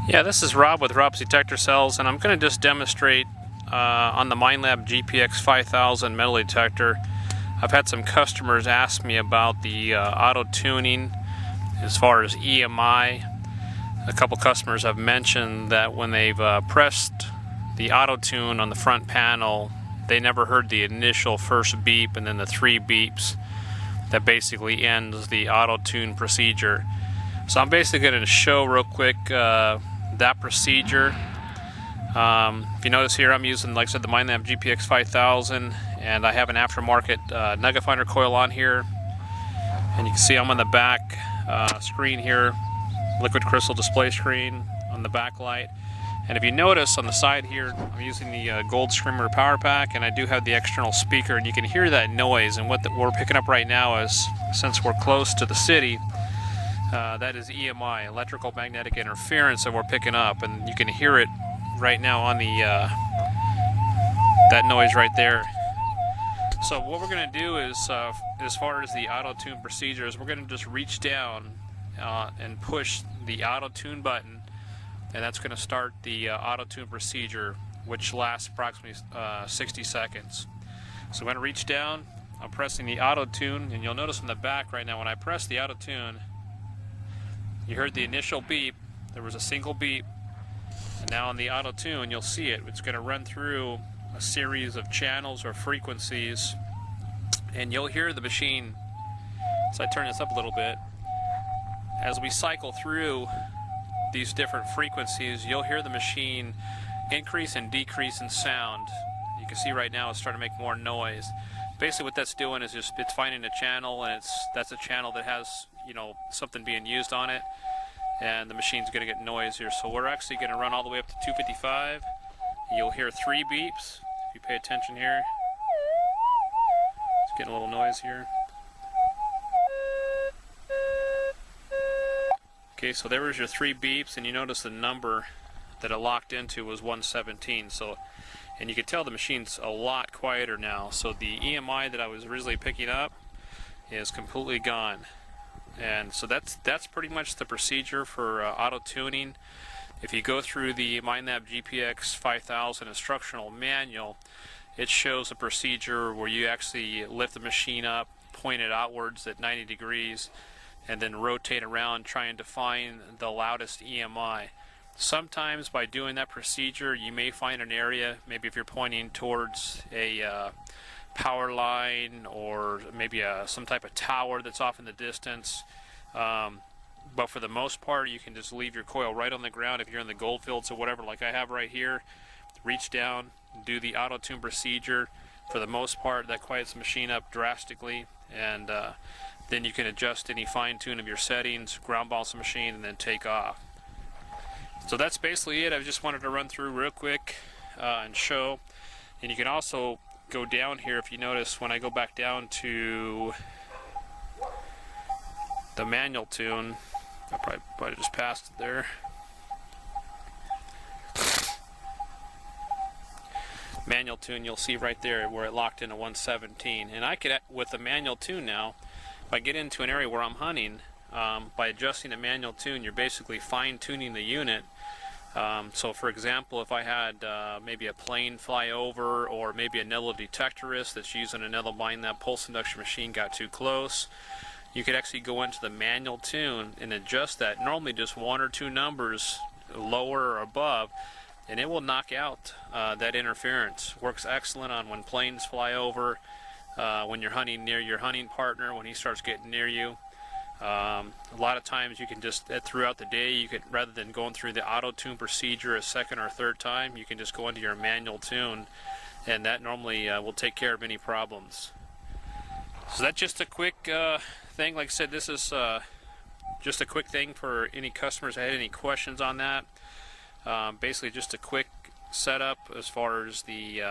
Yeah, this is Rob with Rob's Detector Cells, and I'm going to just demonstrate on the Minelab GPX 5000 metal detector. I've had some customers ask me about the auto-tuning as far as EMI. A couple customers have mentioned that when they've pressed the auto-tune on the front panel, they never heard the initial first beep and then the 3 beeps that basically ends the auto-tune procedure. So I'm basically going to show real quick that procedure. If you notice here, I'm using, like I said, the Minelab GPX 5000, and I have an aftermarket nugget finder coil on here. And you can see I'm on the back screen here, liquid crystal display screen on the back light. And if you notice on the side here, I'm using the Gold Screamer power pack, and I do have the external speaker, and you can hear that noise. And what we're picking up right now is, since we're close to the city, that is EMI, electrical magnetic interference, that we're picking up, and you can hear it right now on the that noise right there. So what we're going to do is, as far as the auto-tune procedures, we're going to just reach down and push the auto-tune button, and that's going to start the auto-tune procedure, which lasts approximately 60 seconds. So I'm going to reach down, I'm pressing the auto-tune, and you'll notice in the back right now when I press the auto-tune, you heard the initial beep. There was a single beep, and now on the auto-tune you'll see it. It's going to run through a series of channels or frequencies, and you'll hear the machine. So I turn this up a little bit. As we cycle through these different frequencies, you'll hear the machine increase and decrease in sound. You can see right now it's starting to make more noise. Basically what that's doing is just it's finding a channel, and that's a channel that has, you know, something being used on it, and the machine's going to get noisier. So we're actually going to run all the way up to 255. You'll hear 3 beeps if you pay attention here. It's getting a little noise here. Okay, so there was your 3 beeps, and you notice the number that it locked into was 117. So, and you can tell the machine's a lot quieter now. So the EMI that I was originally picking up is completely gone. And so that's pretty much the procedure for auto-tuning. If you go through the Minelab GPX 5000 instructional manual, it shows a procedure where you actually lift the machine up, point it outwards at 90 degrees, and then rotate around trying to find the loudest EMI. Sometimes by doing that procedure, you may find an area, maybe if you're pointing towards a power line, or maybe some type of tower that's off in the distance. But for the most part, you can just leave your coil right on the ground if you're in the gold fields or whatever, like I have right here. Reach down, do the auto-tune procedure. For the most part, that quiets the machine up drastically, and then you can adjust any fine-tune of your settings, ground balance the machine, and then take off. So that's basically it. I just wanted to run through real quick and show. And you can also go down here. If you notice, when I go back down to the manual tune, I probably just passed it there. Manual tune, you'll see right there where it locked into 117. And I could, with the manual tune now, if I get into an area where I'm hunting, by adjusting the manual tune, you're basically fine-tuning the unit. So for example, if I had maybe a plane fly over, or maybe another detectorist that's using another Minelab pulse induction machine got too close, you could actually go into the manual tune and adjust that, normally just 1 or 2 numbers lower or above, and it will knock out that interference. Works excellent on when planes fly over, when you're hunting near your hunting partner, when he starts getting near you. A lot of times you can just, throughout the day, you could, rather than going through the auto-tune procedure a second or third time, you can just go into your manual tune, and that normally will take care of any problems. So that's just a quick thing. Like I said, this is just a quick thing for any customers that had any questions on that. Basically just a quick setup as far as the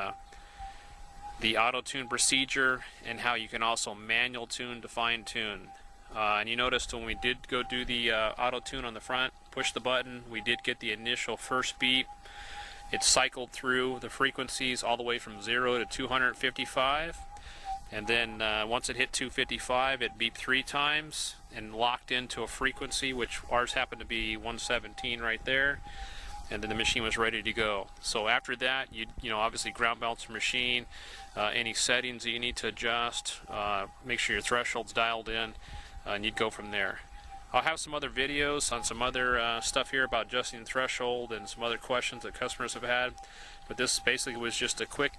auto-tune procedure, and how you can also manual tune to fine-tune. And you noticed when we did go do the auto-tune on the front, push the button, we did get the initial first beep. It cycled through the frequencies all the way from 0 to 255. And then once it hit 255, it beeped 3 times and locked into a frequency, which ours happened to be 117 right there. And then the machine was ready to go. So after that, you obviously ground balance your machine, any settings that you need to adjust, make sure your threshold's dialed in, and you'd go from there. I'll have some other videos on some other stuff here about adjusting the threshold and some other questions that customers have had. But this basically was just a quick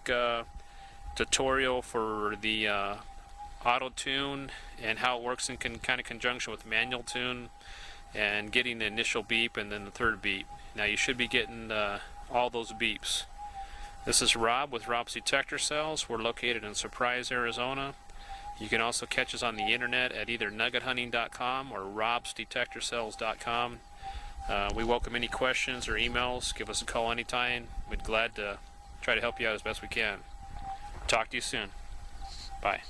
tutorial for the auto tune and how it works in kind of conjunction with manual tune and getting the initial beep and then the third beep. Now you should be getting all those beeps. This is Rob with Rob's Detector Cells. We're located in Surprise, Arizona. You can also catch us on the internet at either nuggethunting.com or robsdetectorcells.com. We welcome any questions or emails. Give us a call anytime. We'd be glad to try to help you out as best we can. Talk to you soon. Bye.